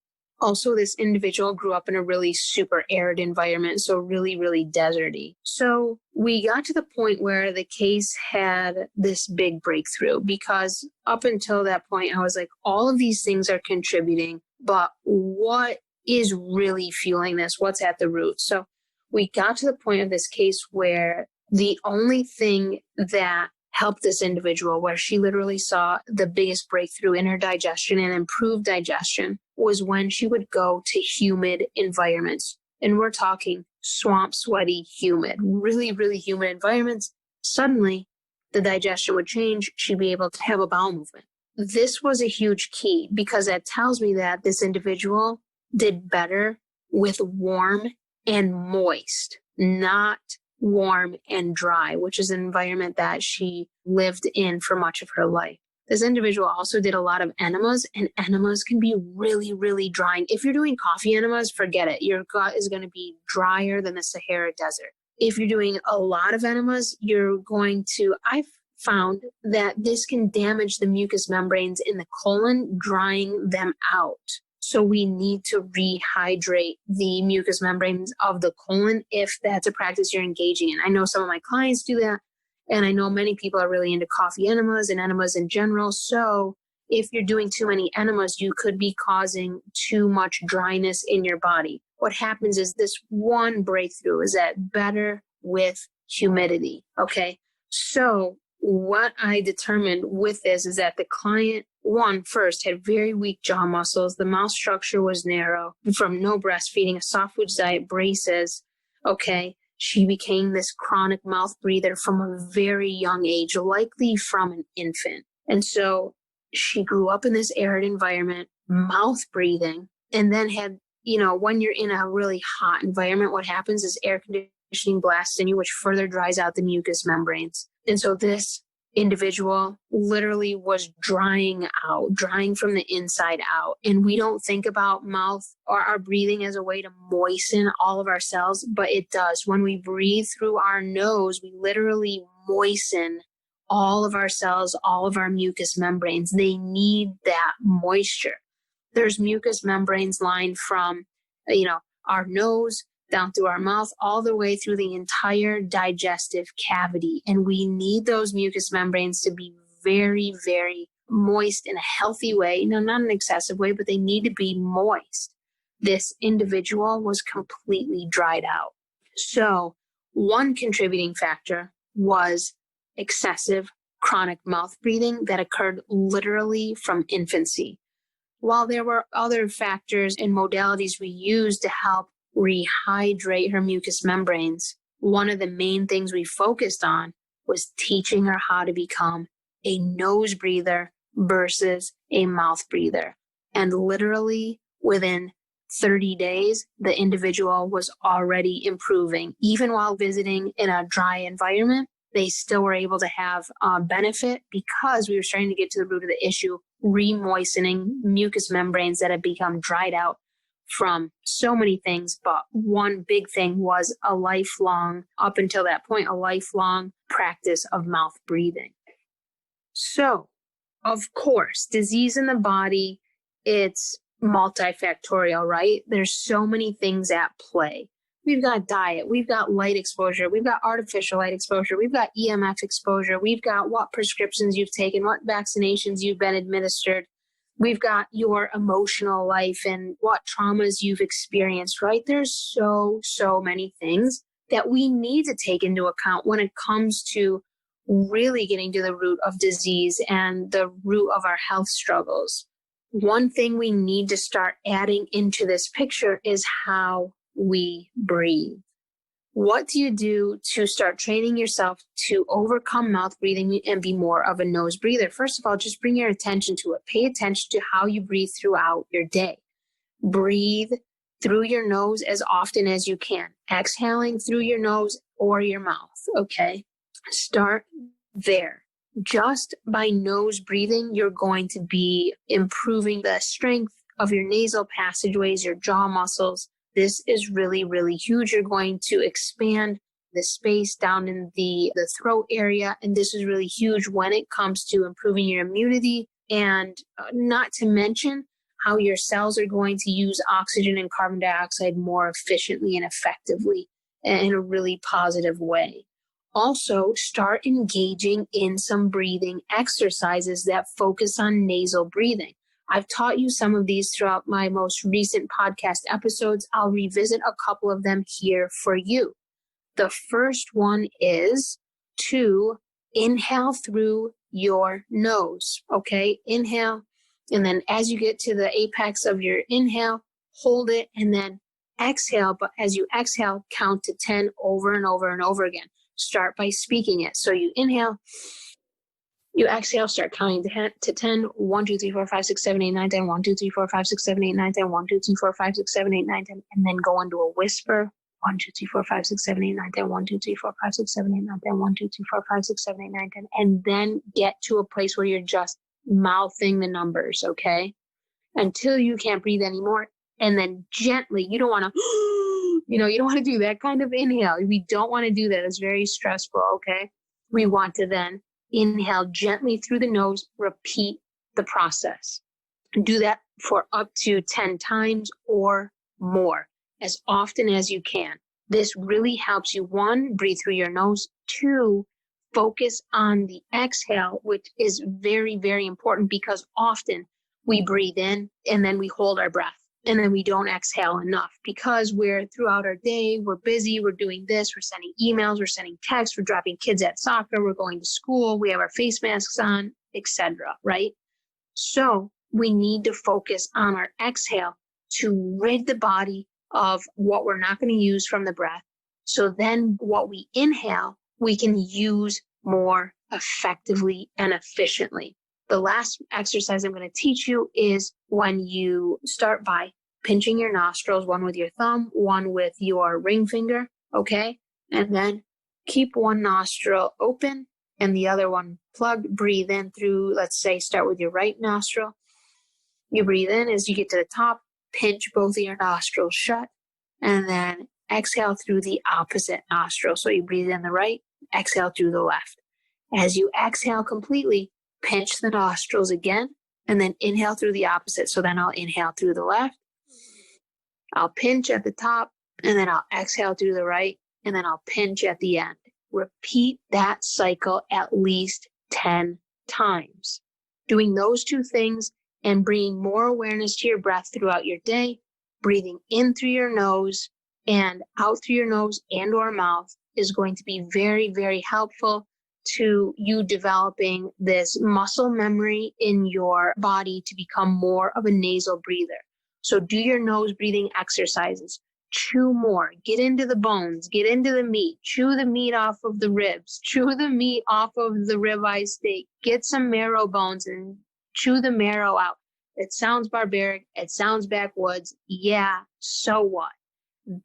Also, this individual grew up in a really super arid environment, so really, really deserty. So we got to the point where the case had this big breakthrough, because up until that point, I was like, all of these things are contributing, but what is really fueling this? What's at the root? So we got to the point of this case where the only thing that helped this individual, where she literally saw the biggest breakthrough in her digestion and improved digestion, was when she would go to humid environments. And we're talking swamp, sweaty, humid, really, really humid environments. Suddenly, the digestion would change. She'd be able to have a bowel movement. This was a huge key because that tells me that this individual did better with warm and moist, not warm and dry, which is an environment that she lived in for much of her life. This individual also did a lot of enemas, and enemas can be really, really drying. If you're doing coffee enemas, forget it. Your gut is going to be drier than the Sahara Desert. If you're doing a lot of enemas, I've found that this can damage the mucous membranes in the colon, drying them out. So we need to rehydrate the mucous membranes of the colon if that's a practice you're engaging in. I know some of my clients do that, and I know many people are really into coffee enemas and enemas in general. So if you're doing too many enemas, you could be causing too much dryness in your body. What happens is this one breakthrough is that better with humidity, okay? So what I determined with this is that the client, first had very weak jaw muscles. The mouth structure was narrow from no breastfeeding, a soft foods diet, braces. Okay. She became this chronic mouth breather from a very young age, likely from an infant. And so she grew up in this arid environment, mouth breathing, and then had, when you're in a really hot environment, what happens is air conditioning blasts in you, which further dries out the mucous membranes. And so this individual literally was drying out, drying from the inside out. And we don't think about mouth or our breathing as a way to moisten all of our cells, but it does. When we breathe through our nose, we literally moisten all of our cells, all of our mucous membranes. They need that moisture. There's mucous membranes lined from, our nose down through our mouth, all the way through the entire digestive cavity. And we need those mucous membranes to be very, very moist in a healthy way. No, not an excessive way, but they need to be moist. This individual was completely dried out. So one contributing factor was excessive chronic mouth breathing that occurred literally from infancy. While there were other factors and modalities we used to help rehydrate her mucous membranes, one of the main things we focused on was teaching her how to become a nose breather versus a mouth breather. And literally within 30 days, the individual was already improving. Even while visiting in a dry environment, they still were able to have benefit because we were starting to get to the root of the issue, remoistening mucous membranes that had become dried out from so many things. But one big thing was up until that point, a lifelong practice of mouth breathing. So, of course, disease in the body, it's multifactorial, right? There's so many things at play. We've got diet, we've got light exposure, we've got artificial light exposure, we've got EMF exposure, we've got what prescriptions you've taken, what vaccinations you've been administered, we've got your emotional life and what traumas you've experienced, right? There's so many things that we need to take into account when it comes to really getting to the root of disease and the root of our health struggles. One thing we need to start adding into this picture is how we breathe. What do you do to start training yourself to overcome mouth breathing and be more of a nose breather? First of all, just bring your attention to it. Pay attention to how you breathe throughout your day. Breathe through your nose as often as you can, exhaling through your nose or your mouth, okay? Start there. Just by nose breathing, you're going to be improving the strength of your nasal passageways, your jaw muscles. This is really, really huge. You're going to expand the space down in the throat area. And this is really huge when it comes to improving your immunity, and not to mention how your cells are going to use oxygen and carbon dioxide more efficiently and effectively in a really positive way. Also, start engaging in some breathing exercises that focus on nasal breathing. I've taught you some of these throughout my most recent podcast episodes. I'll revisit a couple of them here for you. The first one is to inhale through your nose, okay? Inhale, and then as you get to the apex of your inhale, hold it, and then exhale. But as you exhale, count to 10 over and over and over again. Start by speaking it. So you inhale, you exhale, start counting to 10. 1, 2, 3, 4, 5, 6, 7, 8, 9, 10. 1, 2, 3, 4, 5, 6, 7, 8, 9, 10. 1, 2, 3, 4, 5, 6, 7, 8, 9, 10. And then go into a whisper. 1, 2, 3, 4, 5, 6, 7, 8, 9, 10. 1, 2, 3, 4, 5, 6, 7, 8, 9, 10. 1, 2, 3, 4, 5, 6, 7, 8, 9, 10. And then get to a place where you're just mouthing the numbers, okay? Until you can't breathe anymore. And then gently, you don't want to, you don't want to do that kind of inhale. We don't want to do that. It's very stressful, okay? We want to then inhale gently through the nose, repeat the process. Do that for up to 10 times or more, as often as you can. This really helps you, 1, breathe through your nose, 2, focus on the exhale, which is very, very important because often we breathe in and then we hold our breath. And then we don't exhale enough because we're throughout our day, we're busy, we're doing this, we're sending emails, we're sending texts, we're dropping kids at soccer, we're going to school, we have our face masks on, etc., right? So we need to focus on our exhale to rid the body of what we're not going to use from the breath. So then what we inhale, we can use more effectively and efficiently. The last exercise I'm going to teach you is when you start by pinching your nostrils, one with your thumb, one with your ring finger, okay? And then keep one nostril open and the other one plugged. Breathe in through, let's say, start with your right nostril. You breathe in as you get to the top, pinch both of your nostrils shut, and then exhale through the opposite nostril. So you breathe in the right, exhale through the left. As you exhale completely, pinch the nostrils again, and then inhale through the opposite. So then I'll inhale through the left, I'll pinch at the top, and then I'll exhale through the right, and then I'll pinch at the end. Repeat that cycle at least 10 times. Doing those two things and bringing more awareness to your breath throughout your day, breathing in through your nose and out through your nose and or mouth is going to be very, very helpful to you developing this muscle memory in your body to become more of a nasal breather. So do your nose breathing exercises. Chew more, get into the bones, get into the meat, chew the meat off of the ribs, chew the meat off of the ribeye steak, get some marrow bones and chew the marrow out. It sounds barbaric, it sounds backwoods. Yeah, so what?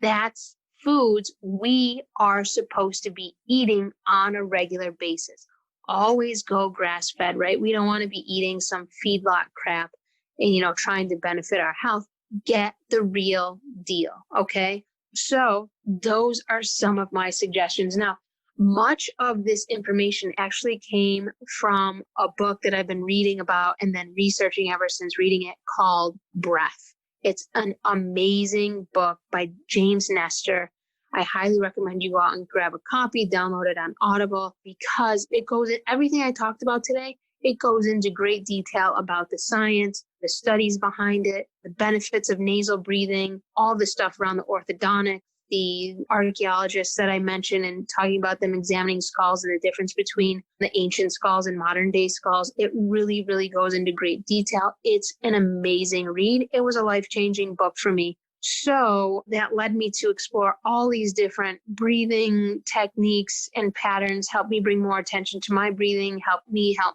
That's foods we are supposed to be eating on a regular basis. Always go grass-fed, right? We don't want to be eating some feedlot crap and, trying to benefit our health. Get the real deal, okay? So those are some of my suggestions. Now, much of this information actually came from a book that I've been reading about and then researching ever since reading it called Breath. It's an amazing book by James Nestor. I highly recommend you go out and grab a copy, download it on Audible, because it goes in everything I talked about today. It goes into great detail about the science, the studies behind it, the benefits of nasal breathing, all the stuff around the orthodontics, the archaeologists that I mentioned and talking about them examining skulls and the difference between the ancient skulls and modern day skulls. It really, really goes into great detail. It's an amazing read. It was a life-changing book for me. So that led me to explore all these different breathing techniques and patterns, help me bring more attention to my breathing, help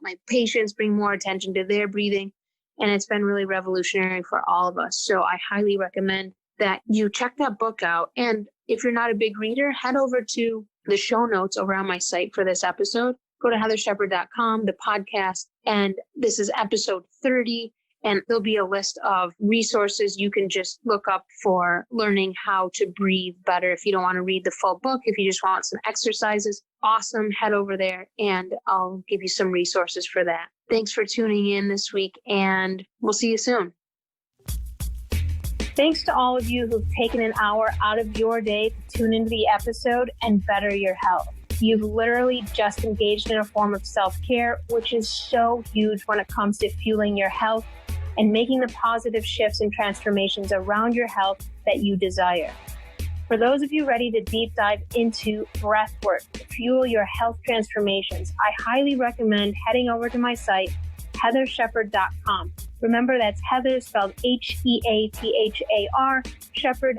my patients bring more attention to their breathing. And it's been really revolutionary for all of us. So I highly recommend that you check that book out. And if you're not a big reader, head over to the show notes over on my site for this episode. Go to heathershepherd.com, the podcast, and this is episode 30. And there'll be a list of resources you can just look up for learning how to breathe better. If you don't want to read the full book, if you just want some exercises, awesome, head over there and I'll give you some resources for that. Thanks for tuning in this week and we'll see you soon. Thanks to all of you who've taken an hour out of your day to tune into the episode and better your health. You've literally just engaged in a form of self-care, which is so huge when it comes to fueling your health and making the positive shifts and transformations around your health that you desire. For those of you ready to deep dive into breath work to fuel your health transformations, I highly recommend heading over to my site, heathershepherd.com. Remember, that's Heather spelled Heathar, Shepherd,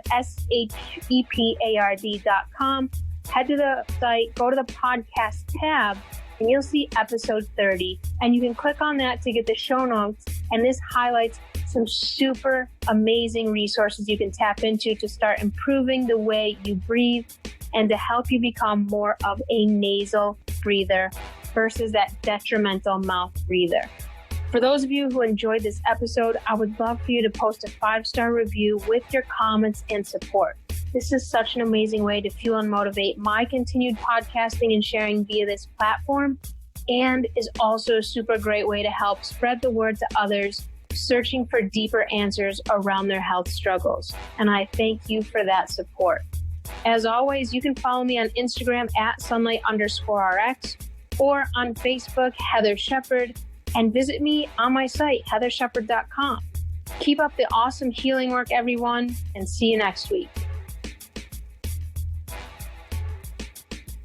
SHEPARD.com. Head to the site, go to the podcast tab, and you'll see episode 30. And you can click on that to get the show notes. And this highlights some super amazing resources you can tap into to start improving the way you breathe and to help you become more of a nasal breather versus that detrimental mouth breather. For those of you who enjoyed this episode, I would love for you to post a 5-star review with your comments and support. This is such an amazing way to fuel and motivate my continued podcasting and sharing via this platform, and is also a super great way to help spread the word to others searching for deeper answers around their health struggles. And I thank you for that support. As always, you can follow me on Instagram at sunlight_RX or on Facebook, Heather Shepherd, and visit me on my site, heathershepherd.com. Keep up the awesome healing work, everyone, and see you next week.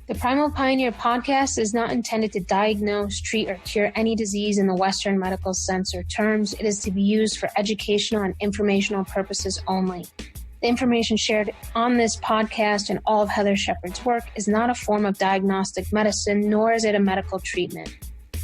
The Primal Pioneer podcast is not intended to diagnose, treat, or cure any disease in the Western medical sense or terms. It is to be used for educational and informational purposes only. The information shared on this podcast and all of Heather Shepherd's work is not a form of diagnostic medicine, nor is it a medical treatment.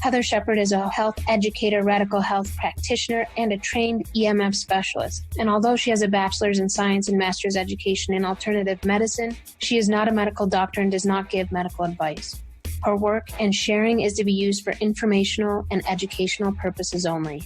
Heather Shepherd is a health educator, radical health practitioner, and a trained EMF specialist. And although she has a bachelor's in science and master's education in alternative medicine, she is not a medical doctor and does not give medical advice. Our work and sharing is to be used for informational and educational purposes only.